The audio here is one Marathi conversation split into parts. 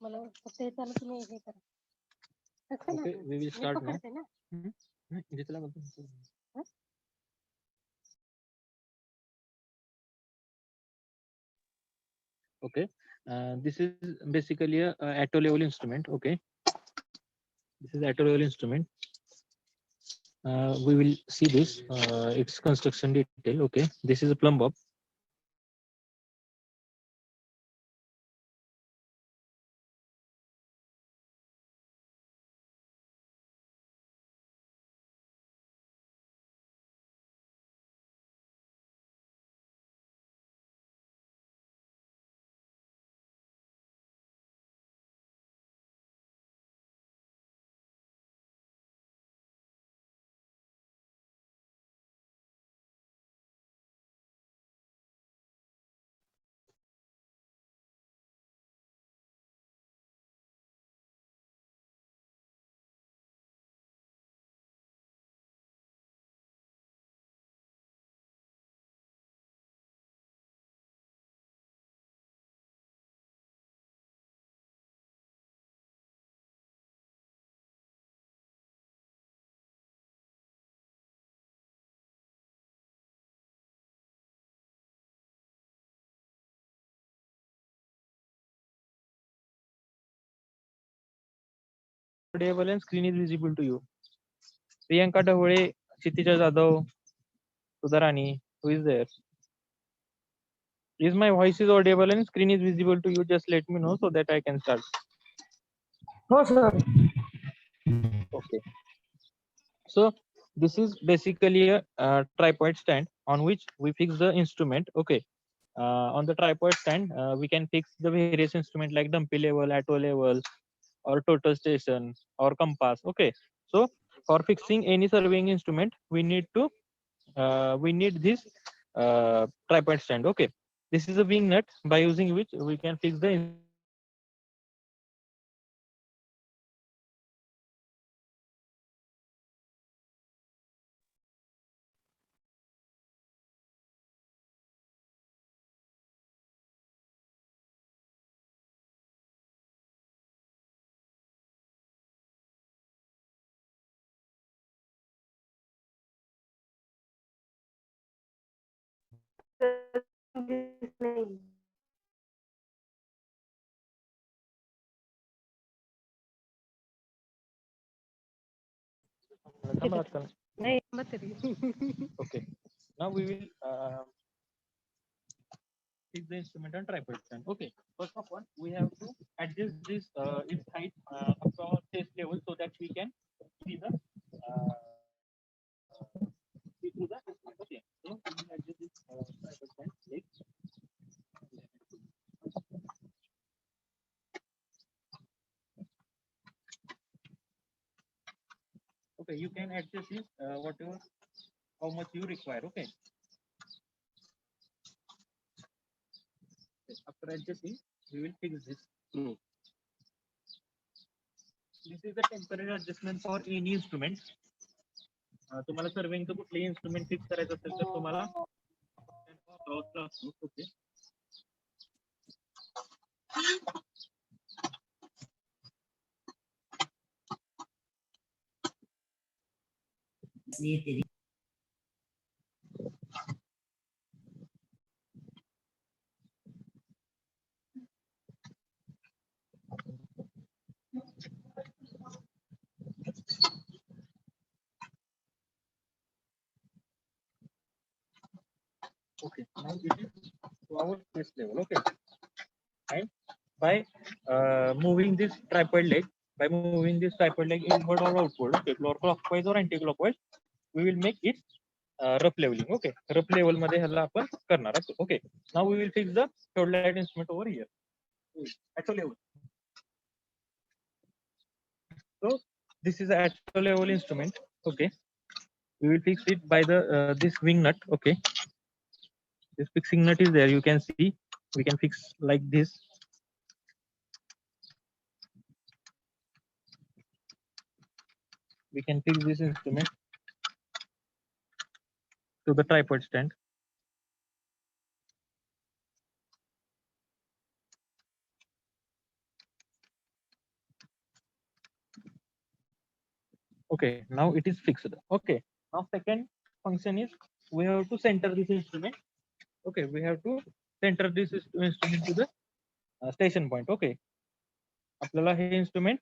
मला फक्त हे चालू तुम्ही हे करा. तसं Okay, नाही. we will me start now. पकडते ना. जितला बोलतो. Okay, this is basically a atto level instrument. Okay, this is atto level instrument. We will see this. Its construction detail. Okay, this is a plumb bob. Audible and screen is visible to you. Priyanka Davole, Kshitija Jadhav, Sudharani, who is there? Is my voice is audible and screen is visible to you? Just let me know so that I can start. हो sir. Okay. So this is basically a tripod stand on which we fix the instrument. Okay. On the tripod stand, we can fix the various instruments like dumpy level, atto level, or total station, or compass. Okay. So for fixing any surveying instrument, we need this tripod stand. Okay. This is a wing nut by using which we can fix the नाही मग तरी. Okay. Now we will fix the instrument on tripod stand. Okay. First of all, we have to adjust this its height up to our chest level so that we can see the see through the instrument. Okay. So we will adjust this tripod stand like. Okay, you can adjust it whatever how much you require. Okay. After adjusting, we will fix this screw. This is the temporary adjustment for any instrument. तुम्हाला सर्विंगचं कुठलेही इन्स्ट्रुमेंट फिक्स करायचं असेल तर तुम्हाला okay. Okay, now it is to our chest level. Okay, and by moving this tripod leg, inward or outward, okay, clockwise or anti-clockwise, we will make it rough leveling. Okay, rough level मध्ये ह्याला आपण करणार आहोत. Okay, now we will fix the shoulder light instrument over here at a level. So this is at a level instrument. Okay, we will fix it by the this wing nut. Okay, this fixing nut is there. You can see we can fix like this. We can fix this instrument to the tripod stand. Okay, now it is fixed. Okay, now second function is we have to center this instrument. Okay, we have to center this instrument to the station point. Okay, आपल्याला हे instrument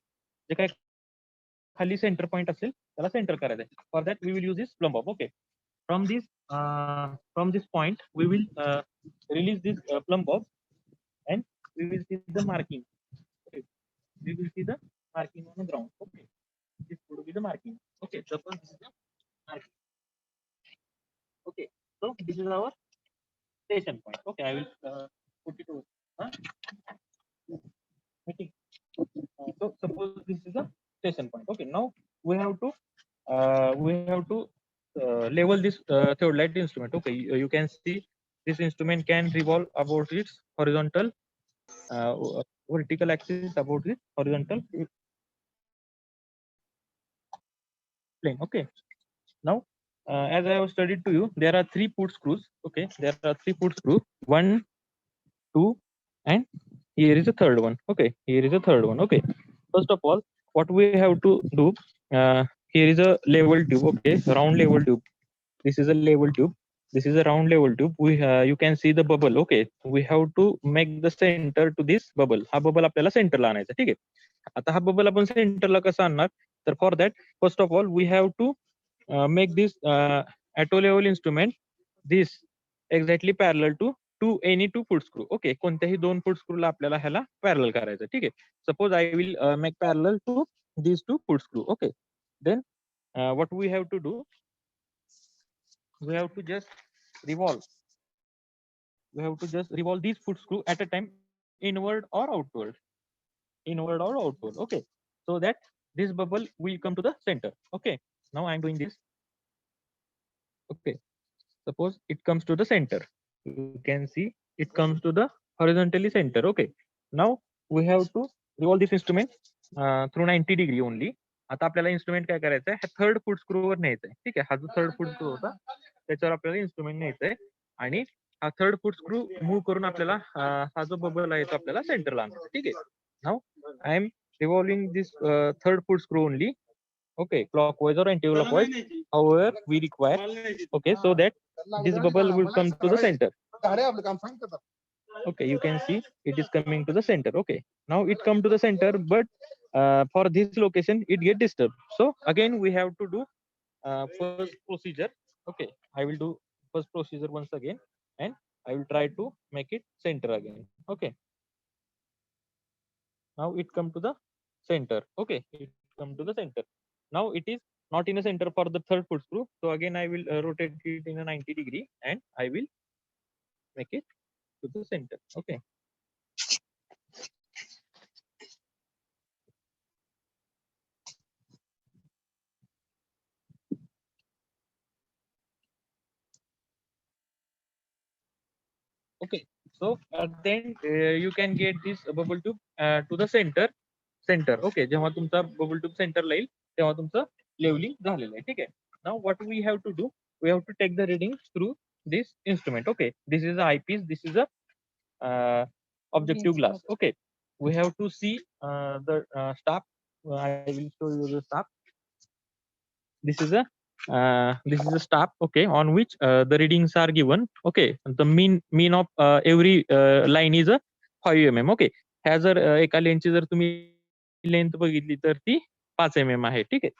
जे काय खाली center point असेल त्याला center करायचं आहे. For that we will use this plumb bob. Okay, from this point we will release this plumb bob and we will see the marking. Okay, we will see the marking on the ground. Okay, this would be the marking. Okay, suppose this is the marking. Okay, so this is our station point. Okay, I will put it over. Okay. So suppose this is a station point. Okay, now we have to level this theodolite instrument. Okay, you can see this instrument can revolve about its horizontal vertical axis about its horizontal plane. Okay, now as I have studied to you, there are three put screws. Okay, there are three put screws, one, two, and here is a third one. Okay, here is a third one. Okay, first of all, what we have to do, here is a level tube. Okay, round level tube. This is a level tube. This is a round level tube. We you can see the bubble. Okay, we have to make the center to this bubble. हा bubble आपल्याला सेंटरला आणायचा. ठीक आहे. आता हा bubble आपण सेंटरला कसा आणणार? तर for that, first of all, we have to make this auto level instrument this exactly parallel to any two foot screw. Okay, कोणत्याही दोन foot screw ला आपल्याला ह्याला parallel करायचं. ठीक आहे. Suppose I will make parallel to these two foot screw. Okay, then what we have to do, we have to just revolve. We have to just revolve these foot screw at a time, inward or outward, inward or outward. Okay, so that this bubble will come to the center. Okay, now I'm doing this. Okay, suppose it comes to the center. You can see it comes to the horizontally center. Okay, now we have to revolve this instrument through 90 degree only. आता आपल्याला इन्स्ट्रुमेंट काय करायचं आहे, थर्ड फूट स्क्रूवर न्यायचं आहे. ठीक आहे, हा जो थर्ड फूट स्क्रू होता त्याच्यावर आपल्याला इन्स्ट्रुमेंट न्यायचं आहे आणि हा थर्ड फूट स्क्रू मूव्ह करून आपल्याला हा जो बबल आहे तो आपल्याला सेंटरला आणायचा. ठीक आहे, now I am revolving this third foot screw only. Okay, clockwise or anti-clockwise, however we require. Okay, so that this bubble will come to the center. Okay, you can see it is coming to the center. Okay, now it come to the center, but for this location it get disturbed. So again we have to do first procedure. Okay, I will do first procedure once again and I will try to make it center again. Okay, now it come to the center. Okay, it come to the center. Now it is not in a center for the third foot screw. So again I will rotate it in a 90 degree and I will make it to the center. Okay, okay, so then you can get this bubble tube to the center. Okay, जेव्हा तुमचा bubble tube center ला येईल तेव्हा तुमचं leveling झालेलं आहे. ठीक आहे. Now what we have to do, we have to take the reading through this instrument. Okay, this is a eyepiece, this is a objective glass. Okay, we have to see the staff. I will show you the staff. This is a staff. Okay, on which the readings are given. Okay, the mean of every line is a 5 mm. Okay, ह्या जर एका लेनची जर तुम्ही लेंथ बघितली तर ती 5 mm आहे. ठीक आहे,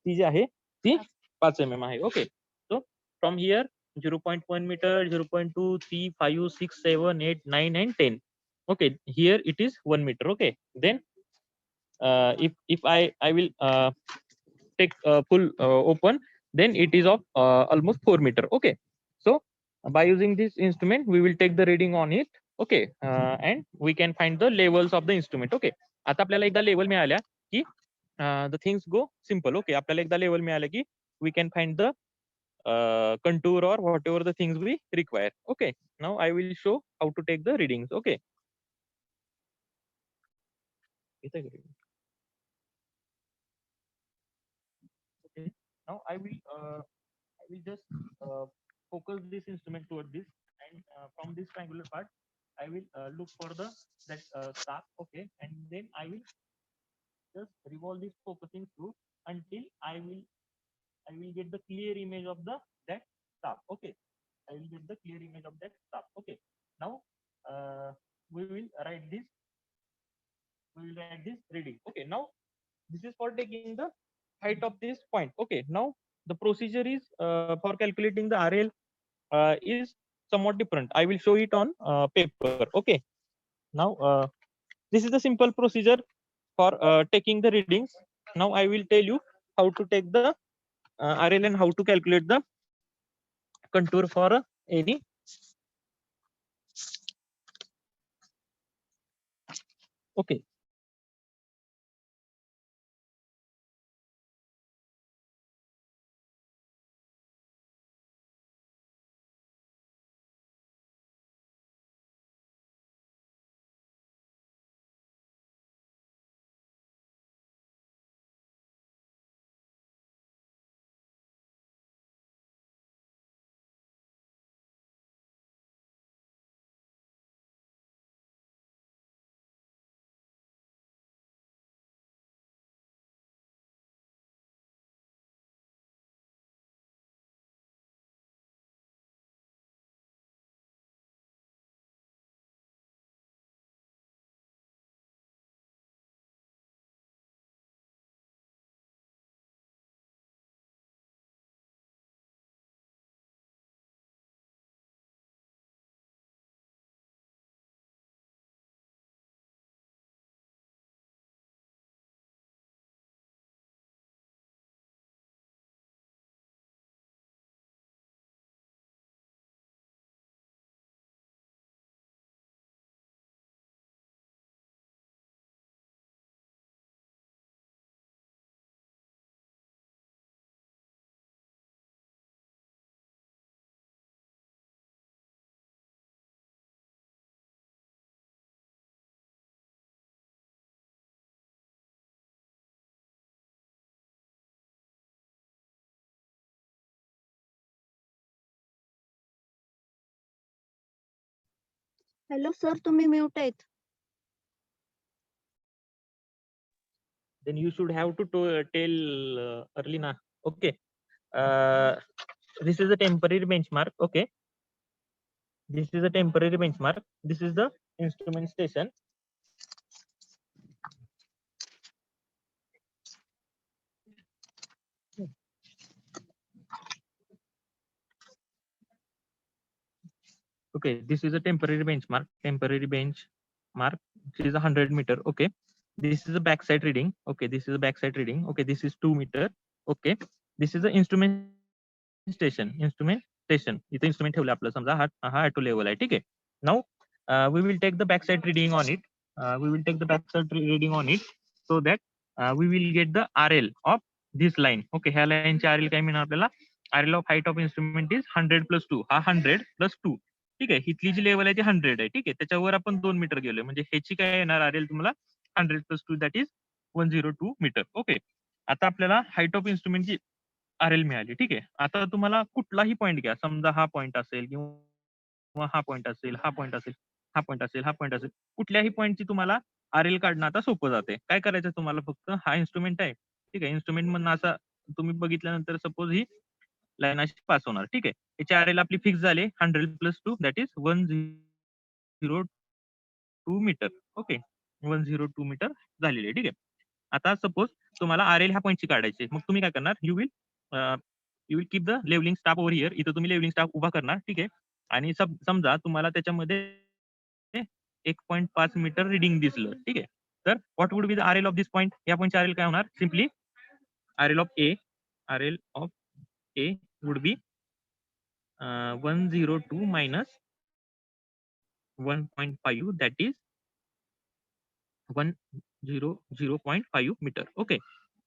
ती जी आहे ती 5 mm आहे. Okay, so from here 0.1 meter, 0.2, 3, 5, 6, 7, 8, 9 and 10. Okay, here it is 1 meter. Okay, then if I will take full open, then it is of almost 4 meter. Okay, so by using this instrument we will take the reading on it. Okay, and we can find the levels of the instrument. Okay, आता आपल्याला एकदा लेवल मिळाल्या की the things go simple. Okay, आपल्याला एकदा लेवल मिळालं की we can find the contour or whatever the things we require. Okay, now I will show how to take the readings. Okay, okay, now I will just focus this instrument toward this, and from this triangular part I will look for the that staff. Okay, and then I will just revolve this focusing through until I will get the clear image of that staff. Okay, I will get the clear image of that staff. Okay, now we will write this reading. Okay, now this is for taking the height of this point. Okay, now the procedure is for calculating the RL is somewhat different. I will show it on paper. Okay, now this is the simple procedure for taking the readings. Now I will tell you how to take the RL and how to calculate the contour for any. Okay, hello sir, तुम्ही म्यूट आहेत. then you should have to tell early na. Okay, uh, this is a temporary benchmark. Okay, this is a temporary benchmark. This is the instrument station. Okay, this is a temporary benchmark. Temporary benchmark, which is 100 meter. Okay, this is a backside reading. Okay, this is a backside reading. Okay, this is 2 meter. Okay, this is the instrument station. Instrument station. इथे instrument ठेवलं आपलं, समजा हा auto level आहे. ठीक आहे. Now we will take the backside reading on it. We will take the backside reading on it so that we will get the RL of this line. Okay, ह्या line ची RL काय मिळणार आपल्याला? RL of height of instrument is 100 plus 2. हा 100 plus 2. ठीक आहे, हिथली जी लेवल आहे ती 100 आहे. ठीक आहे, त्याच्यावर आपण 2 मीटर गेलोय, म्हणजे ह्याची काय येणार RL तुम्हाला 100 plus 2 that is 102 metre. Okay, आता आपल्याला हाईट ऑफ इन्स्ट्रुमेंटची RL मिळाली. ठीक आहे, आता तुम्हाला कुठलाही पॉईंट घ्या, समजा हा पॉईंट असेल किंवा हा पॉईंट असेल, हा पॉईंट असेल, हा पॉईंट असेल, हा पॉईंट असेल, कुठल्याही पॉईंटची तुम्हाला RL काढणं आता सोपं जाते. काय करायचं तुम्हाला, फक्त हा इन्स्ट्रुमेंट आहे. ठीक आहे, इन्स्ट्रुमेंट मधनं असा तुम्ही बघितल्यानंतर सपोज ही लाईन अशी पास होणार. ठीक आहे, याची RL आपली फिक्स झाली 100 plus 2 that is 102 metre. Okay, 102 metre झालेली आहे. ठीक आहे, आता सपोज तुम्हाला RL ह्या पॉईंटची काढायची, मग तुम्ही काय करणार, you will keep the levelling staff over here. इथं तुम्ही लेवलिंग स्टाफ उभा करणार. ठीक आहे, आणि समजा तुम्हाला त्याच्यामध्ये 1.5 मीटर रिडिंग दिसलं. ठीक आहे, तर what would be the RL of this point? या पॉईंटची RL काय होणार? Simply RL of A would be 102 minus 1.5 that is 100.5 metre. Okay,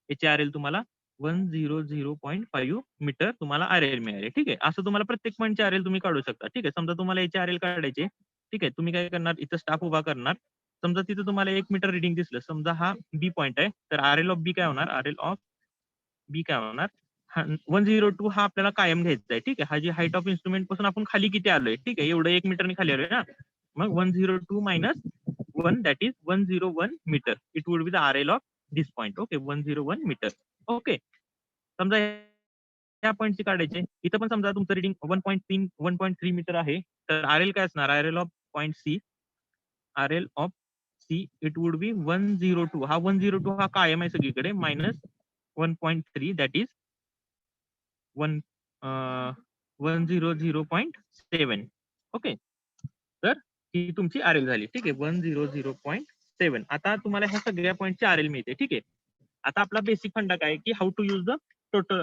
याची RL तुम्हाला 100.5 मीटर तुम्हाला RL मिळाले. ठीक आहे, असं तुम्हाला प्रत्येक पॉईंटची RL तुम्ही काढू शकता. ठीक आहे, समजा तुम्हाला याची RL काढायची. ठीक आहे, तुम्ही काय करणार, इथं स्टाफ उभा करणार. समजा तिथं तुम्हाला 1 मीटर रिडिंग दिसलं, समजा हा बी पॉईंट आहे, तर RL ऑफ बी काय होणार? RL ऑफ बी काय होणार? 102 हा आपल्याला कायम घ्यायचा आहे. ठीक आहे, हा जी हाईट ऑफ इन्स्ट्रुमेंट पासून आपण खाली किती आलोय? ठीक आहे, एवढं 1 मीटरने खाली आलोय ना, मग 102 minus 1 that is 101 metre. It would be the RL of this point. Okay, 101 metre. Okay. समजा ह्या पॉईंटची काढायचे. इथं पण समजा तुमचं रिडिंग 1.3 मीटर आहे. तर RL काय असणार? RL of point C, RL of C it would be 102. हा 102 हा कायम आहे सगळीकडे, मायनस 1.3 दॅट इज 100.7. ओके. तर ही तुमची RL झाली. ठीक आहे, 100.7. आता तुम्हाला ह्या सगळ्या पॉईंटची RL मिळते. ठीक आहे. आता आपला बेसिक फंडा काय आहे, की how to use the total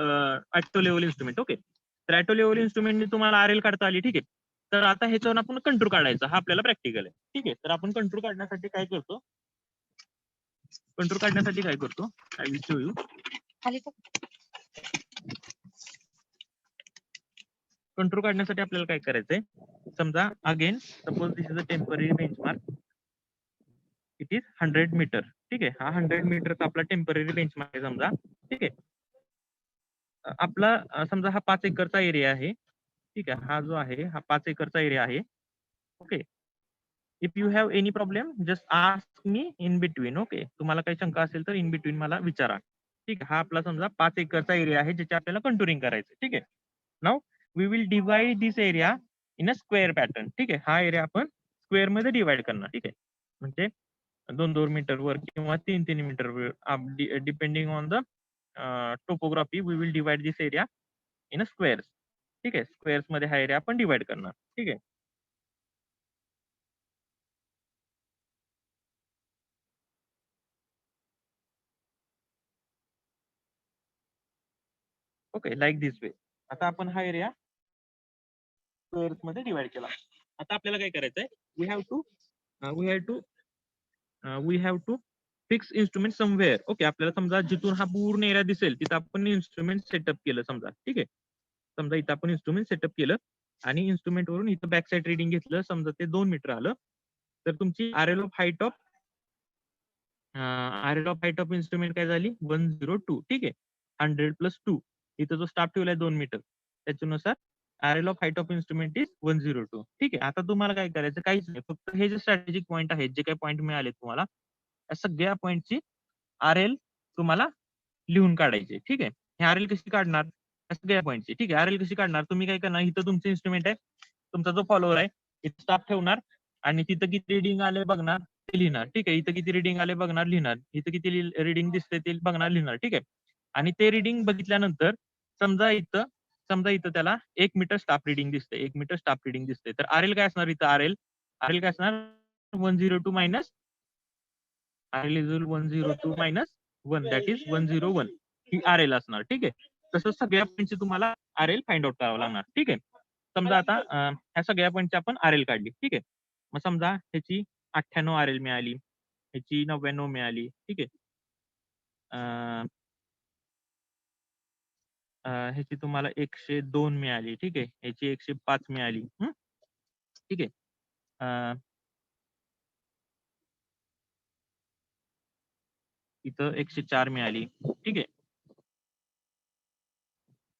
auto level instrument. Okay. तर ॲटो लेवल इन्स्ट्रुमेंटने तुम्हाला RL काढता आली. ठीक आहे. तर आता ह्याच्यावर आपण कंट्रोल काढायचा, हा आपल्याला प्रॅक्टिकल आहे. ठीक आहे. तर आपण कंट्रोल काढण्यासाठी काय करतो? I will show you. खाली टाक. कंट्रोल काढण्यासाठी आपल्याला काय करायचंय? समजा again suppose this is a temporary benchmark. It is 100 metre. ठीक आहे. हा 100 मीटरचा आपला टेम्पररी बेंचमार्क आहे समजा. ठीक आहे. आपला समजा हा 5 एकरचा एरिया आहे. ठीक आहे. हा जो आहे हा 5 एकरचा एरिया आहे. Okay. If you have any problem just ask me in between. Okay. तुम्हाला काही शंका असेल तर इन बिटवीन मला विचारा. ठीक आहे. हा आपला समजा 5 एकरचा एरिया आहे ज्याचे आपल्याला कंटुरिंग करायचं. ठीक आहे. Now we will divide this area in a square pattern. ठीक आहे. हा एरिया आपण स्क्वेअर मध्ये डिवाइड करणार. ठीक आहे. म्हणजे 2-2 मीटरवर किंवा 3-3 मीटरवर depending on the topography we will divide this area in a squares. ठीक आहे. स्क्वेअर्स मध्ये हा एरिया आपण डिवाइड करणार. ठीक आहे. Okay, like this way. आता आपण हा एरिया स्क्वेअर्स मध्ये डिवाइड केला. आता आपल्याला काय करायचंय? We have to fix instrument somewhere. Okay. आपल्याला समजा जिथून हा पूर्ण एरिया दिसेल तिथं आपण इन्स्ट्रुमेंट सेटअप केलं समजा. ठीक आहे. समजा इथं आपण इन्स्ट्रुमेंट सेटअप केलं आणि इन्स्ट्रुमेंट वरून इथं बॅक साईड रिडिंग घेतलं. समजा ते 2 मीटर आलं. तर तुमची RL of height of instrument काय झाली? 102. ठीक आहे. 100 + 2. इथं जो स्टाफ ठेवलाय 2 मीटर त्याच्यानुसार RL of height of instrument is 102. ठीक आहे. आता तुम्हाला काय करायचं? काहीच नाही. फक्त हे जे स्ट्रॅटेजिक पॉईंट आहेत, जे काही पॉईंट मिळाले तुम्हाला, या सगळ्या पॉईंटची RL तुम्हाला लिहून काढायचे. ठीक आहे. हे RL कशी काढणार? या सगळ्या पॉईंटची. ठीक आहे. RL कशी काढणार? तुम्ही काय करणार? इथं तुमचं इन्स्ट्रुमेंट आहे. तुमचा जो फॉलोअर आहे इथं स्टाफ ठेवणार आणि तिथं किती रिडिंग आले बघणार ते लिहिणार. ठीक आहे. इथं किती रिडिंग आले बघणार, लिहिणार. इथं किती रिडिंग दिसते ते बघणार, लिहिणार. ठीक आहे. आणि ते रिडिंग बघितल्यानंतर समजा इथं त्याला 1 मीटर स्टाफ रिडिंग दिसते. 1 मीटर स्टाफ रिडिंग दिसते. तर RL काय असणार इथं? RL काय असणार? 102 minus RL is 102 minus 1 that is 101. He RL असणार. ठीक आहे. तसं सगळ्या पॉईंटची तुम्हाला RL फाइंड आउट करावं लागणार. ठीक आहे. समजा आता ह्या सगळ्या पॉईंटची आपण RL काढली. ठीक आहे. मग समजा ह्याची 98 RL मिळाली, ह्याची 99 मिळाली. ठीक आहे. ह्याची तुम्हाला 102 मिळाली. ठीक आहे. ह्याची 105 मिळाली. ठीक आहे. इथं 104 मिळाली. ठीक आहे.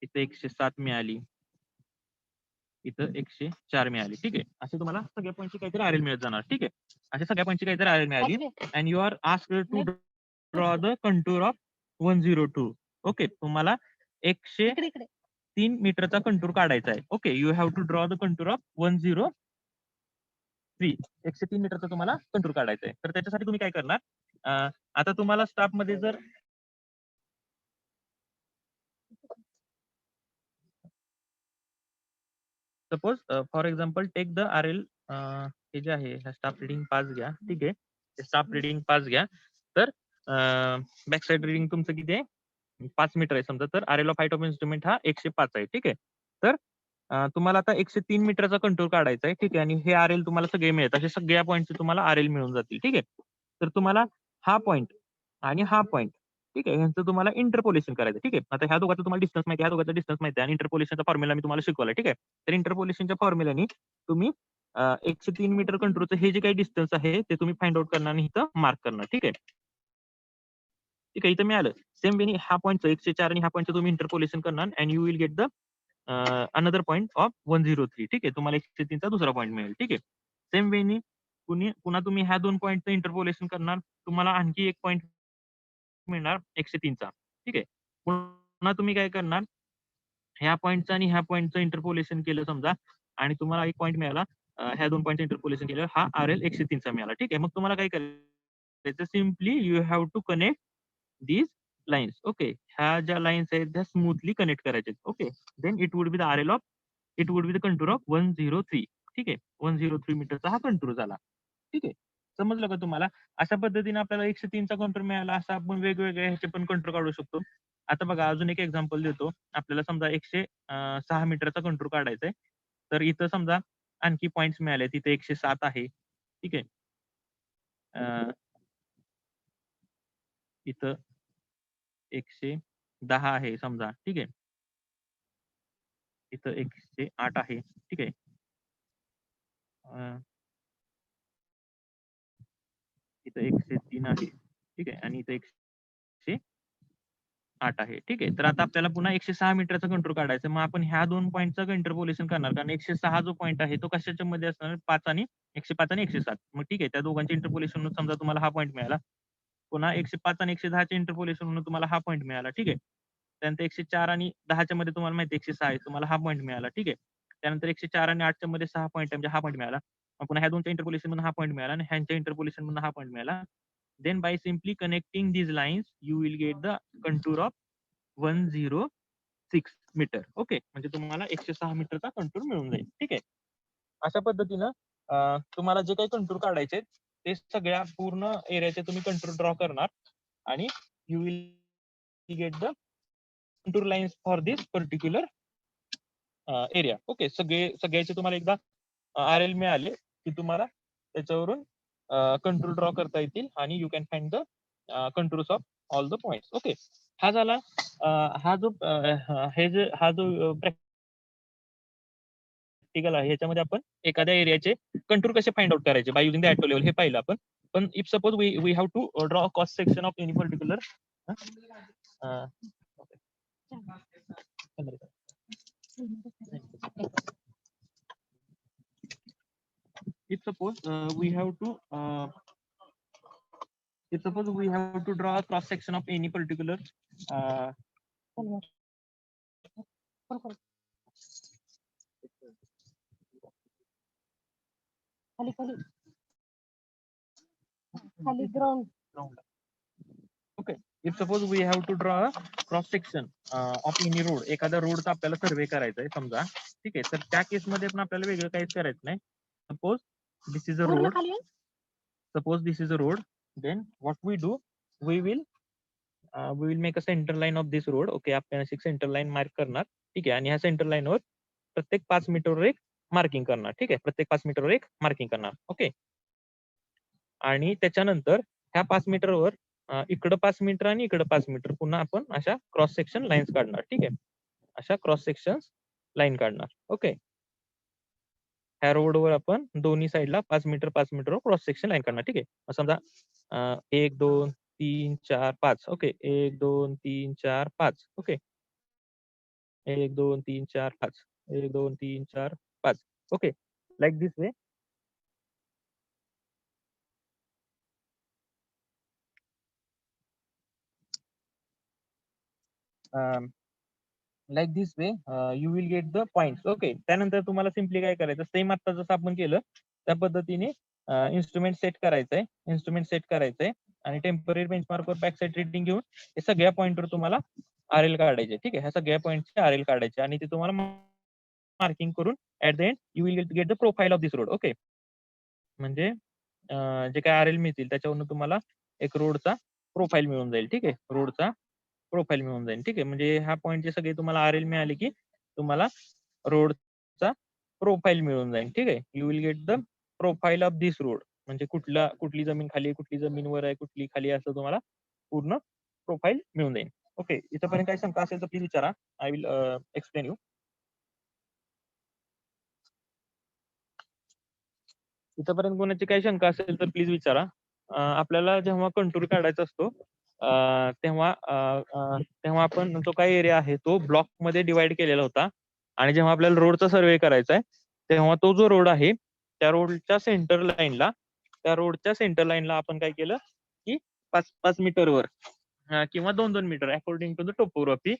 इथं 107 मिळाली. इथं 104 मिळाली. ठीक आहे. असे तुम्हाला सगळ्या पॉईंटची काहीतरी RL मिळत जाणार. ठीक आहे. अशा सगळ्या पॉईंटची काहीतरी RL मिळाली. And you are asked to draw the contour of 102. Okay. तुम्हाला 103 इकडे मीटरचा कंटूर काढायचा आहे. Okay. You have to draw the contour of 103. 103 मीटरचा तुम्हाला कंटूर काढायचा आहे. तर त्याच्यासाठी तुम्ही काय करणार? आता तुम्हाला स्टाफ मध्ये जर suppose for example take the RL हे जे आहे स्टाफ रिडिंग 5 घ्या. ठीक आहे. स्टाफ रिडिंग 5 घ्या. तर बॅक साईड रिडिंग तुमचं किती आहे? 5 मीटर आहे समजा. तर RL of height of instrument हा 105 आहे. ठीक आहे. तर तुम्हाला आता 103 मीटरचा कंटूर काढायचा आहे. ठीक आहे. आणि हे RL तुम्हाला सगळे मिळत. असे सगळ्या पॉईंटचे तुम्हाला RL मिळून जातील. ठीक आहे. तर तुम्हाला हा पॉईंट आणि हा पॉईंट, ठीक आहे, यांचं तुम्हाला इंटरपोलेशन करायचं. ठीक आहे. आता ह्या दोघांचा तुम्हाला डिस्टन्स माहिती आहे, ह्या दोघांचा डिस्टन्स माहिती आहे आणि इंटरपोलेशनचा फॉर्म्युला मी तुम्हाला शिकवला. ठीक आहे. तर इंटरपोलेशनच्या फॉर्म्युलाने तुम्ही 103 मीटर कंटूरचं हे जे काही डिस्टन्स आहे ते तुम्ही फाइंड आउट करणार आणि इथं मार्क करणार. ठीक आहे. ठीक आहे. इथं मिळालं. सेम वेनी हा पॉईंटचं 104 आणि हा पॉईंटचं तुम्ही इंटरपोलेशन करणार and you will get the another point of 103. ठीक आहे. तुम्हाला 103 चा दुसरा पॉईंट मिळेल. ठीक आहे. सेम वेनी पुन्हा तुम्ही ह्या 2 पॉईंटचं इंटरपोलेशन करणार. तुम्हाला आणखी एक पॉईंट मिळणार 103 चा. ठीक आहे. पुन्हा तुम्ही काय करणार, ह्या पॉईंटचं आणि ह्या पॉईंटचं इंटरपोलेशन केलं समजा, आणि तुम्हाला एक पॉईंट मिळाला, ह्या दोन पॉईंटचं इंटरपोलेशन केलं, हा RL 103 चा मिळाला. ठीक आहे. मग तुम्हाला काय करायचं, simply you have to connect these lines. Okay, ह्या ज्या लाईन्स आहेत त्या स्मूथली कनेक्ट करायचे. Okay, then it would be the RL of, it would be the contour of 103. ठीक आहे, 103 मीटरचा हा कंटूर झाला. ठीक आहे, समजलं का तुम्हाला? अशा पद्धतीने आपल्याला 103 चा कंटूर मिळाला. असं आपण वेगवेगळे ह्याचे पण कंटूर काढू शकतो. आता बघा, अजून एक एक्झाम्पल देतो. आपल्याला समजा 106 मीटरचा कंटूर काढायचा आहे. तर इथं समजा आणखी पॉईंट्स मिळाले, तिथे 107 आहे. ठीक आहे, इथं 110 आहे समजा. ठीक आहे, इथं 108 आहे. ठीक आहे, इथं 103 आहे. ठीक आहे, आणि इथं 108 आहे. ठीक आहे, तर आता आपल्याला पुन्हा 106 मीटरचा कंटूर काढायचा. मग आपण ह्या दोन पॉईंटचं इंटरपोलेशन करणार, कारण 106 जो पॉईंट आहे तो कशाच्या मध्ये असणार, 5 आणि 105 आणि 107. मग ठीक आहे, त्या दोघांचे इंटरपोलेशन समजा तुम्हाला हा पॉईंट मिळाला. पुन्हा 105 आणि 110 चे इंटरपोलेशन म्हणून तुम्हाला हा पॉईंट मिळाला. ठीक आहे, त्यानंतर 104 आणि 10 मध्ये तुम्हाला माहिती 106 आहे, तुम्हाला हा पॉईंट मिळाला. ठीक आहे, त्यानंतर 104 आणि 8 मध्ये 6 पॉईंट म्हणजे हा पॉईंट मिळाला. मग पुन्हा ह्या दोनच्या इंटरपोलेशन मधून हा पॉईंट मिळाला, आणि ह्यांच्या इंटरपोलेशन मधून हा पॉईंट मिळाला. Then by simply connecting these lines you will get the contour of 106 metre. Okay, म्हणजे तुम्हाला 106 मीटरचा कंटूर मिळून जाईल. ठीक आहे, अशा पद्धतीनं तुम्हाला जे काही कंटूर काढायचे ते सगळ्या पूर्ण एरियाचे तुम्ही कंटूर ड्रॉ करणार, आणि you will get the contour lines for this particular area. Okay, सगळ्याचे तुम्हाला एकदा RL मिळाले की तुम्हाला त्याच्यावरून कंटूर ड्रॉ करता येतील, आणि you can find the contours of all the points. Okay, हा झाला हा जो प्रॅक्टिकल आहे, याच्यामध्ये आपण एखाद्या एरियाचे कंटूर कसे फाइंड आउट करायचे by using the auto level हे पाहिलं आपण. पण if suppose we have to draw cross section of any particular, if suppose we have to draw a cross section of any particular खाली खाली खाली ground. Okay, if suppose we have to draw a cross section of any road, एखाद्या रोडचा आपल्याला सर्वे करायचा आहे समजा. ठीक आहे, तर त्या केस मध्ये पण आपल्याला वेगळं काहीच करायचं नाही. सपोज दिस इज अ पूर्ण रोड, खाली then what we do, we will make a center line of this road. Okay, आपण अशी सेंटर लाईन मार्क करणार. ठीक आहे, आणि ह्या सेंटर लाईनवर प्रत्येक 5 मीटरवर एक मार्किंग करणार. ठीक आहे, प्रत्येक 5 मीटरवर एक मार्किंग करणार. ओके, आणि त्याच्यानंतर ह्या 5 मीटरवर इकडं 5 मीटर आणि इकडं 5 मीटर पुन्हा आपण अशा क्रॉस सेक्शन लाईन्स काढणार. ठीक आहे, अशा क्रॉस सेक्शन लाईन काढणार. ओके, ह्या रोडवर आपण दोन्ही साईडला 5 मीटर क्रॉस सेक्शन लाईन काढणार. ठीक आहे, मग समजा 1 2 3 4 5. Okay, 1 2 3 4 5. Okay, 1 2 3 4 5, 1 2 3 4 5. Okay, like this way. Like this way you will get the points. Okay, त्यानंतर तुम्हाला सिम्पली काय करायचं, सेम आता जसं आपण केलं त्या पद्धतीने इन्स्ट्रुमेंट सेट करायचंय, आणि टेम्पररी बेंचमार्कवर बॅक साईड रीडिंग घेऊन हे सगळ्या पॉईंटवर तुम्हाला RL काढायचे. ठीक आहे, ह्या सगळ्या पॉईंटचे RL काढायचे, आणि ते तुम्हाला मार्किंग करून at the end you will get the profile of this road. Okay, म्हणजे जे काय RL मिळतील त्याच्यावरून तुम्हाला एक रोडचा प्रोफाईल मिळून जाईल. ठीक आहे, रोडचा प्रोफाईल मिळून जाईल. ठीक आहे, म्हणजे ह्या पॉईंटचे सगळे तुम्हाला RL मिळाले की तुम्हाला रोडचा प्रोफाईल मिळून जाईल. ठीक आहे, you will get the profile of this road, म्हणजे कुठली जमीन खाली आहे, कुठली जमीन वर आहे, कुठली खाली आहे, असं तुम्हाला पूर्ण प्रोफाईल मिळून जाईल. ओके, इथपर्यंत काही शंका असेल तर प्लीज विचारा, आय विल एक्सप्लेन यू. इथपर्यंत कोणाची काही शंका असेल तर प्लीज विचारा. आपल्याला जेव्हा कंटूर काढायचा असतो तेव्हा आपण जो काही एरिया आहे तो ब्लॉक मध्ये डिवाइड केलेला होता, आणि जेव्हा आपल्याला रोडचा सर्वे करायचा आहे तेव्हा तो जो रोड आहे त्या रोडच्या सेंटर लाईनला आपण काय केलं की 5 मीटरवर किंवा 2-2 metre according to the topography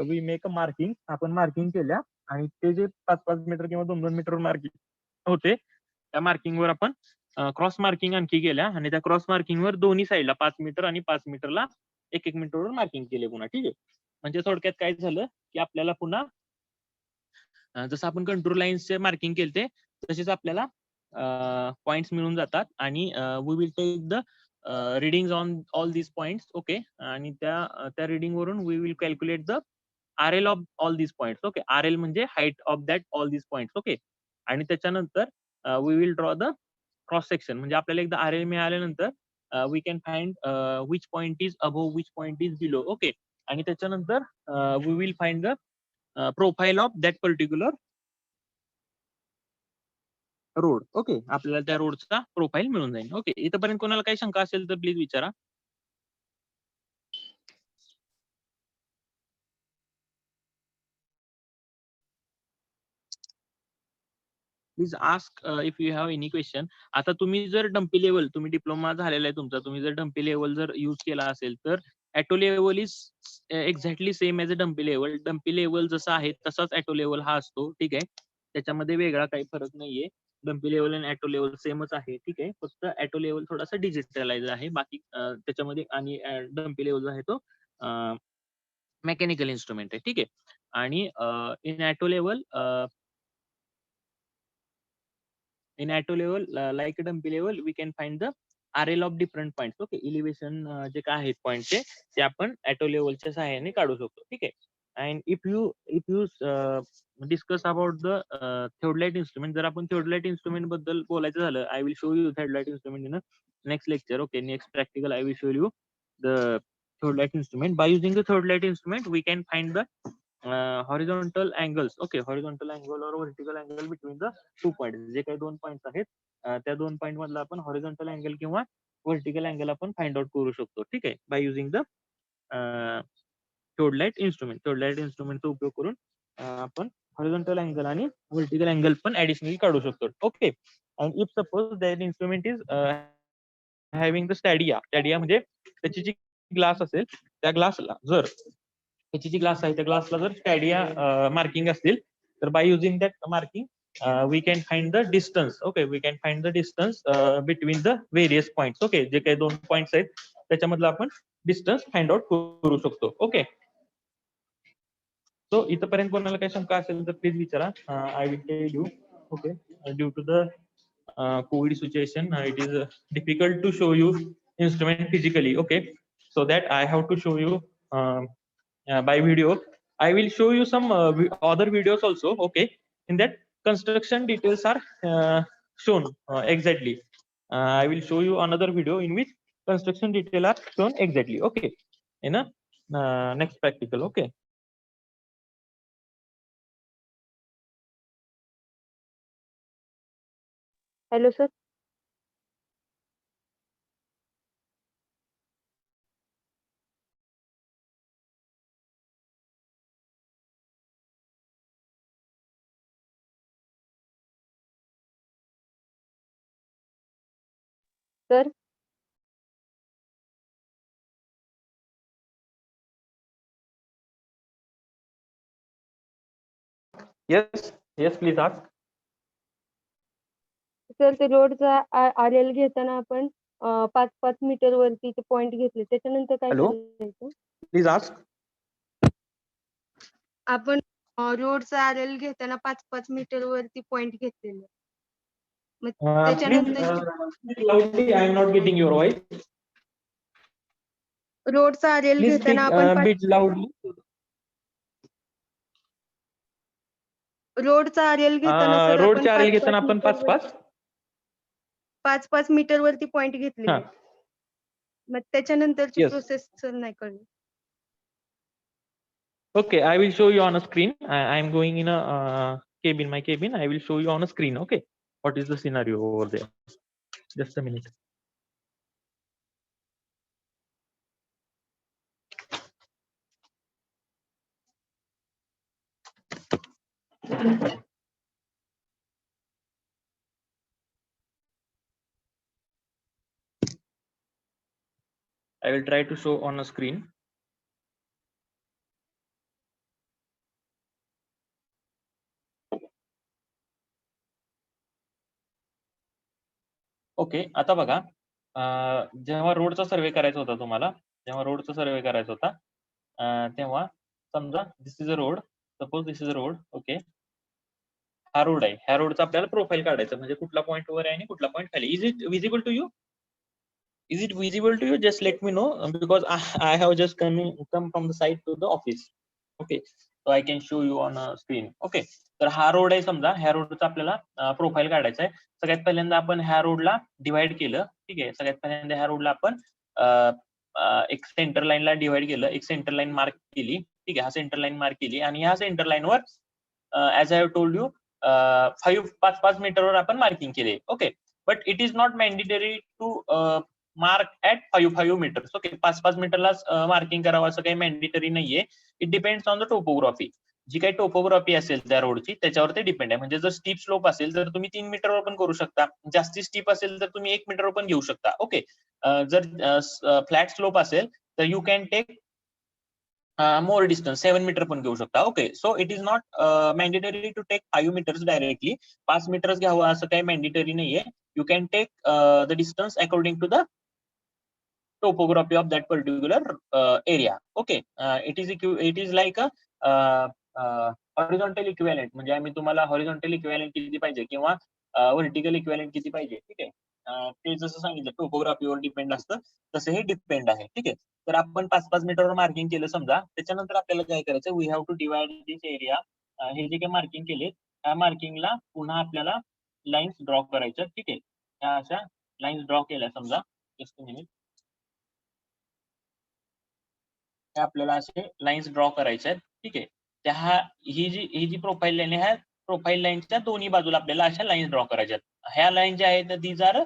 we make a marking. आपण मार्किंग केल्या आणि ते जे 5-5 मीटर किंवा 2-2 मीटर मार्किंग होते त्या मार्किंगवर आपण क्रॉस मार्किंग आणखी केल्या आणि त्या क्रॉस मार्किंगवर दोन्ही साईडला 5 मीटर आणि 5 मीटरला 1-1 मीटरवर मार्किंग केले पुन्हा. ठीक आहे. म्हणजे थोडक्यात काय झालं की आपल्याला पुन्हा जसं आपण कंट्रोल लाईन्सचे मार्किंग केलते तसेच आपल्याला पॉइंट्स मिळून जातात आणि we will take the reading on all these points. Okay. आणि त्या रिडिंग वरून we will calculate the RL of all these points. Okay. RL म्हणजे height of that all these points. Okay. आणि त्याच्यानंतर we will draw the cross section. म्हणजे आपल्याला एकदा RL मिळाल्यानंतर we can find which point is above which point is below. Okay. आणि त्याच्यानंतर we will find the profile of that particular road. Okay. आपल्याला त्या रोडचा प्रोफाईल मिळून जाईल. ओके. इथपर्यंत कोणाला काही शंका असेल तर प्लीज विचारा. Please ask if you have any question. आता तुम्ही जर डम्पी लेवल, तुम्ही डिप्लोमा झालेला आहे तुमचा, तुम्ही जर डम्पी लेवल जर यूज केला असेल तर auto level is exactly same as a dumpy level. Dumpy level जसा आहे तसाच ॲटो लेवल हा असतो. ठीक आहे. त्याच्यामध्ये वेगळा काही फरक नाहीये. डम्पी लेवल आणि ॲटो लेवल सेमच आहे. ठीक आहे. फक्त ॲटो लेवल थोडासा डिजिटलाइज आहे. बाकी त्याच्यामध्ये आणि डम्पी लेवल जो आहे तो मेकॅनिकल इन्स्ट्रुमेंट आहे. ठीक आहे. आणि in auto level in auto level like dumpy level we can find the RL of different points. Okay. elevation जे काय आहेत पॉइंट ते आपण ऑटो लेवलच्या सहाय्याने काढू शकतो. ठीक आहे. And if you discuss about the theodolite instrument, जर आपण थिओडलाइट इन्स्ट्रुमेंट बद्दल बोलायचं झालं, I will show you theodolite instrument in next lecture. Okay. Next practical I will show you the theodolite instrument. By using the theodolite instrument we can find the horizontal angles. Okay. horizontal angle or vertical angle between the 2 points. जे काही 2 पॉइंट्स आहेत त्या 2 पॉइंट मधला आपण हॉरिझॉन्टल अँगल किंवा व्हर्टिकल अँगल आपण फाइंड आउट करू शकतो. ठीक आहे. By using the theodolite instrument. Theodolite इन्स्ट्रुमेंटचा उपयोग करून आपण हॉरिझॉन्टल अँगल आणि व्हर्टिकल अँगल पण ऍडिशनली काढू शकतो. Okay. And if suppose that instrument is having the stadia म्हणजे त्याची जी ग्लास असेल त्या ग्लासला जर त्याची जी ग्लास आहे त्या ग्लासला जर स्टॅडिया मार्किंग असतील तर by using that marking we can find the distance. Okay. We can find the distance between the various points. Okay. जे काही 2 पॉइंट्स आहेत त्याच्यामधलं आपण डिस्टन्स फाइंड आउट करू शकतो. ओके. सो इथपर्यंत कोणाला काही शंका असेल तर प्लीज विचारा. I will tell you. Okay. Due to the COVID situation, it is difficult to show you instrument physically. Okay. So that I have to show you by video. I will show you some other videos also. Okay. In that construction details are shown exactly. I will show you another video in which construction detail are shown exactly. Okay. In a next practical. Okay. Hello sir. Sir. Yes. Yes. Please ask. Sir ते रोडचा RL घेताना आपण 5-5 मीटर वरती ते पॉइंट घेतले, त्याच्यानंतर काय Hello. करायचं? Please ask. आपण रोडचा RL घेताना 5-5 मीटर वरती पॉइंट घेतलेले, मग Please त्याच्यानंतर speak loudly. I am not getting your voice. रोडचा RL Please घेताना speak आपण bit loudly. रोडचा RL घेताना सर आपण रोडच्या RL 5-5 घेताना आपण मीटर 5-5. 5-5 मीटर वरती पॉइंट घेतलेले, मग त्याच्यानंतरची Yes. प्रोसेस सर नाही कळली. Okay, I will show you on a screen. I am going in a cabin, my cabin. I will show you on a screen. Okay, what is the scenario over there? Just a minute. I will try to show on a screen. Okay, आता बघा जेव्हा रोडचा सर्वे करायचा होता तुम्हाला, जेव्हा रोडचा सर्वे करायचा होता तेव्हा समजा this is a road, suppose this is a road. Okay, हा रोड आहे, ह्या रोडचा आपल्याला प्रोफाईल काढायचं म्हणजे कुठला पॉईंट वर आहे आणि कुठला पॉईंट खाली. Is it visible to you? Is it visible to you? Just let me know because I have just come from the site to the office. Okay, so I can show you on a screen. Okay, तर हा रोड आहे समजा, ह्या रोडचा आपल्याला प्रोफाईल काढायचा आहे. सगळ्यात पहिल्यांदा आपण ह्या रोडला डिवाइड केलं. ठीक आहे, सगळ्यात पहिल्यांदा ह्या रोडला आपण एक सेंटर लाईनला डिवाइड केलं, एक सेंटर लाईन मार्क केली. ठीक आहे, हा सेंटर लाईन मार्क केली आणि ह्या सेंटर लाईनवर as I have told you 5 मीटरवर आपण मार्किंग केले. Okay, but it is not mandatory to mark at 5 metres. Okay, 5 मीटरलाच मार्किंग करावं असं काही मॅन्डेटरी नाहीये. It depends on the topography. जी काही टोपोग्राफी असेल त्या रोडची त्याच्यावर ते डिपेंड आहे. म्हणजे जर स्टीप स्लोप असेल तर तुम्ही 3 मीटरवर पण करू शकता, जास्ती स्टीप असेल तर तुम्ही 1 मीटरवर पण घेऊ शकता. ओके, जर फ्लॅट स्लोप असेल तर you can take more distance, 7 metre पण घेऊ शकता. Okay, so it is not mandatory to take 5 metres directly. 5 metres घ्यावं असं काही मॅन्डेटरी नाहीये. You can take the distance according to the topography of that particular area. Okay, it is like a horizontal equivalent. म्हणजे आम्ही तुम्हाला horizontal equivalent किती पाहिजे किंवा vertical equivalent किती पाहिजे. ठीक आहे, ते जसं सांगितलं टोपोग्राफीवर डिपेंड असतं तसं हे डिपेंड आहे. ठीक आहे, तर आपण 5 मीटरवर मार्किंग केलं समजा, त्याच्यानंतर आपल्याला काय करायचं, we have to divide this area. हे जे काही मार्किंग केले त्या मार्किंगला पुन्हा आपल्याला लाईन्स ड्रॉ करायच्या. ठीक आहे, त्या अशा लाईन्स ड्रॉ केल्या समजा. जस्ट मिनिट, आपल्याला असे लाईन्स ड्रॉ करायचे आहेत. ठीक आहे, त्या ही जी प्रोफाईल लाईन आहे, ह्या प्रोफाईल लाईनच्या दोन्ही बाजूला आपल्याला अशा लाईन्स ड्रॉ करायच्या आहेत. ह्या लाईन ज्या आहेत these are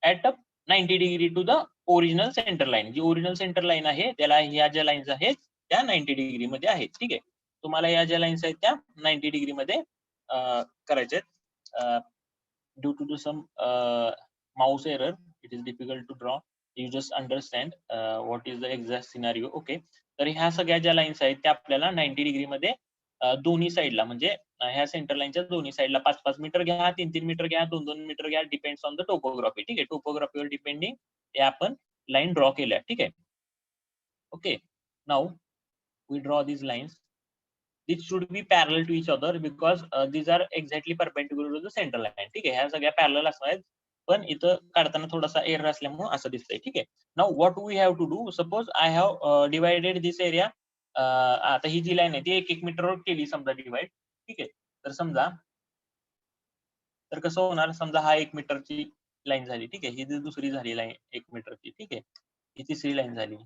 at 90 degree to the original centre line. जी ओरिजिनल सेंटर लाईन आहे त्याला ह्या ज्या लाईन्स आहेत त्या 90 डिग्री मध्ये आहेत. ठीक आहे, तुम्हाला या ज्या लाईन्स आहेत त्या 90 डिग्री मध्ये करायच्या आहेत. Due to some mouse error it is difficult to draw. You just understand what is the exact scenario. Okay, तर ह्या सगळ्या ज्या लाईन्स आहेत त्या आपल्याला 90 डिग्री मध्ये दोन्ही साईडला म्हणजे ह्या सेंटर लाईनच्या दोन्ही साईडला 5 मीटर घ्या, 3 मीटर घ्या, 2 मीटर घ्या, डिपेंड्स ऑन द टोपोग्राफी. ठीक आहे, टोपोग्राफीवर डिपेंडिंग ते आपण लाईन ड्रॉ केल्या. ठीक आहे, okay, now we draw these lines. These should be parallel to each other because these are exactly perpendicular to the center line. ठीक आहे, ह्या सगळ्या पॅरलल असणार आहेत, पण इथं काढताना थोडासा एरर असल्यामुळे असं दिसतंय. ठीक आहे, now what we have to do, suppose I have divided this area. आता ही जी लाईन आहे ती 1 मीटरवर केली समजा डिवाइड. ठीक आहे, तर समजा तर कसं होणार, समजा हा 1 मीटरची लाईन झाली. ठीक आहे, ही जी दुसरी झाली लाईन 1 मीटरची. ठीक आहे, ही तिसरी लाईन झाली,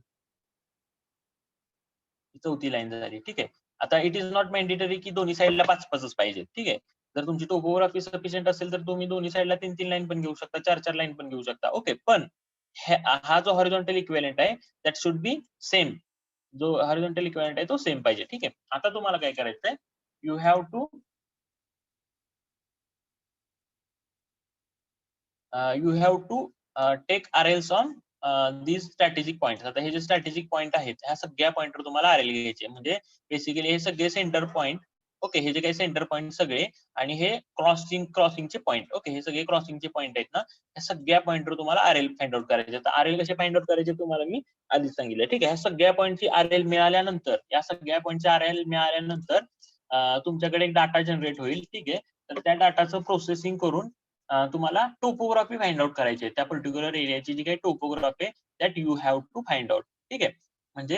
चौथी लाईन झाली. ठीक आहे, आता इट इज नॉट मॅन्डेटरी की दोन्ही साईडला 5 पाहिजे. ठीक आहे, जर तुमची टोपोग्राफी सफिशियंट असेल तर तुम्ही दोन्ही साईडला 3 लाईन पण घेऊ शकता, 4 लाईन पण घेऊ शकता. ओके, पण हा जो हॉरिझॉन्टल इक्विव्हॅलेंट आहे दॅट शुड बी सेम. जो हॉरिझॉन्टल इक्विव्हॅलेंट आहे तो सेम पाहिजे. ठीक आहे, आता तुम्हाला काय करायचंय, you have to take RLs on these strategic points. आता हे जे स्ट्रॅटेजिक पॉईंट आहेत ह्या सगळ्या पॉईंटवर तुम्हाला RL घ्यायचे. म्हणजे बेसिकली हे सगळे सेंटर पॉईंट. ओके, हे जे काही सेंटर पॉईंट सगळे आणि हे क्रॉसिंगचे पॉईंट. ओके, हे सगळे क्रॉसिंगचे पॉईंट आहेत ना, ह्या सगळ्या पॉईंटवर तुम्हाला RL फाइंड आउट करायचे. तर RL कसे फाइंड आउट करायचे तुम्हाला मी आधीच सांगितलं. ठीक आहे, ह्या सगळ्या पॉईंटची RL मिळाल्यानंतर, या सगळ्या पॉईंटची RL मिळाल्यानंतर तुमच्याकडे एक डाटा जनरेट होईल. ठीक आहे, तर त्या डाटाचं प्रोसेसिंग करून तुम्हाला टोपोग्राफी फाइंड आउट करायची आहे. त्या पर्टिक्युलर एरियाची जी काही टोपोग्राफी आहे that you have to find out. ठीक आहे, म्हणजे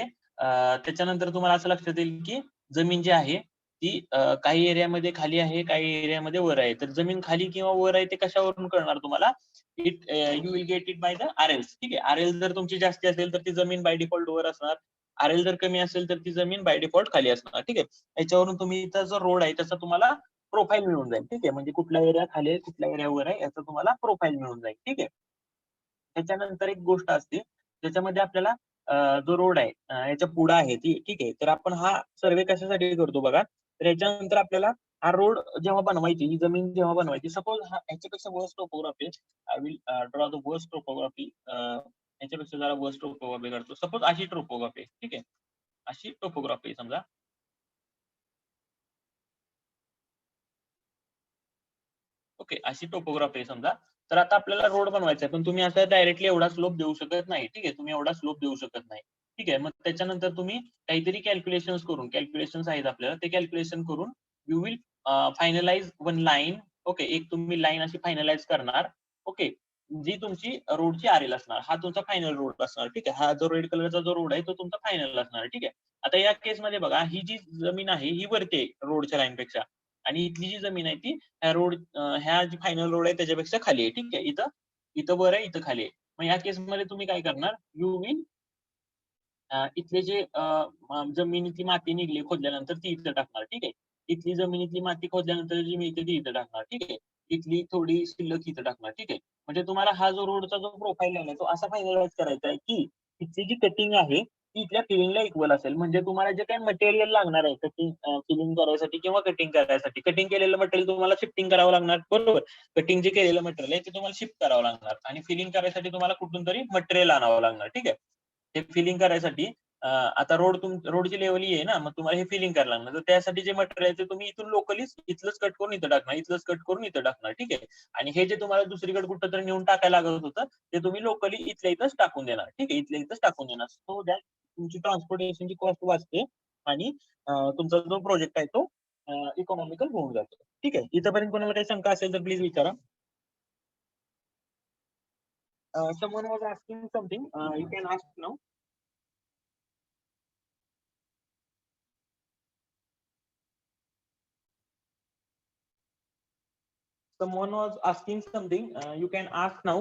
त्याच्यानंतर तुम्हाला असं लक्षात येईल की जमीन जी आहे ती काही एरियामध्ये खाली आहे, काही एरियामध्ये वर आहे. तर जमीन खाली किंवा वर आहे ते कशावरून कळणार तुम्हाला, you will get it by the RLs. ठीक आहे, RL जर तुमची जास्ती असेल तर ती जमीन बाय डिफॉल्ट वर असणार, RL जर कमी असेल तर ती जमीन बाय डिफॉल्ट खाली असणार. ठीक आहे, याच्यावरून तुम्ही इथं जो रोड आहे त्याचा तुम्हाला प्रोफाईल मिळून जाईल. ठीक आहे, म्हणजे कुठला एरिया खाली आहे कुठल्या एरियावर आहे याचं तुम्हाला प्रोफाईल मिळून जाईल. ठीक आहे, त्याच्यानंतर एक गोष्ट असते ज्याच्यामध्ये आपल्याला जो रोड आहे याच्या पुढे आहे ती. ठीक आहे, तर आपण हा सर्वे कशासाठी करतो बघा, तर याच्यानंतर आपल्याला हा रोड जेव्हा बनवायची, ही जमीन जेव्हा बनवायची, सपोज हा याच्यापेक्षा worst topography, I will draw the worst topography याच्यापेक्षा जरा वर्स्ट टोपोग्राफी करतो. सपोज अशी टोपोग्राफी, ठीक आहे, अशी टोपोग्राफी समजा. ओके, अशी टोपोग्राफी समजा. तर आता आपल्याला रोड बनवायचा आहे, पण तुम्ही असं डायरेक्टली एवढा स्लोप देऊ शकत नाही. ठीक आहे, तुम्ही एवढा स्लोप देऊ शकत नाही. ठीक आहे, मग त्याच्यानंतर तुम्ही काहीतरी कॅल्क्युलेशन्स आहेत आपल्याला, ते कॅल्क्युलेशन करून you will finalise one line. Okay, एक तुम्ही लाईन अशी फायनलाइज करणार. ओके, जी तुमची रोडची आरएल असणार. हा तुमचा फायनल रोड असणार. ठीक आहे, हा जो रेड कलरचा जो रोड आहे तो तुमचा फायनल असणार. ठीक आहे, आता या केसमध्ये बघा, ही जी जमीन आहे ही वरती आहे रोडच्या लाईनपेक्षा, आणि इथली जी जमीन आहे ती ह्या जी फायनल रोड आहे त्याच्यापेक्षा खाली आहे. ठीक आहे, इथं इथं वर आहे, इथं खाली आहे. मग या केसमध्ये तुम्ही काय करणार, यू विल इथले जे जमिनीतली माती निघली खोदल्यानंतर ती इथं टाकणार. ठीक आहे, इथली जमिनीतली माती खोदल्यानंतर जी मिळते ती इथं टाकणार. ठीक आहे, इथली थोडी शिल्लक इथं टाकणार. ठीक आहे, म्हणजे तुम्हाला हा जो रोडचा जो प्रोफाईल आहे तो असा फायनलाइज करायचा आहे की इथली जी कटिंग आहे ती इथल्या फिलिंगला इक्वल असेल. म्हणजे तुम्हाला जे काही मटेरियल लागणार आहे कटिंग फिलिंग करायसाठी किंवा कटिंग करायसाठी, कटिंग केलेलं मटेरियल तुम्हाला शिफ्टिंग करावं लागणार, बरोबर. कटिंग जे केलेलं मटेरियल आहे ते तुम्हाला शिफ्ट करावं लागणार, आणि फिलिंग करायसाठी तुम्हाला कुठून तरी मटेरियल आणावं लागणार. ठीक आहे, हे फिलिंग करायसाठी आता रोडची लेवल ही आहे ना, मग तुम्हाला हे फिलिंग करायला लागणार. तर त्यासाठी जे मटेरियल आहे ते तुम्ही इथून लोकलीच इथलंच कट करून इथं टाकणार, इथलंच कट करून इथं टाकणार. ठीक आहे, आणि हे जे तुम्हाला दुसरीकडे कुठं तरी नेऊन टाकायला लागत होतं ते तुम्ही लोकली इथल्या इथंच टाकून देणार. ठीक आहे, इथल्या इथंच टाकून देणार. सो दॅट तुमची ट्रान्सपोर्टेशनची कॉस्ट वाचते, आणि तुमचा जो प्रोजेक्ट आहे तो इकॉनॉमिकल होऊन जातो. ठीक आहे, इथपर्यंत कोणाला काही शंका असेल तर प्लीज विचारा. Someone was asking something. You can ask now. Someone was asking something. You can ask now.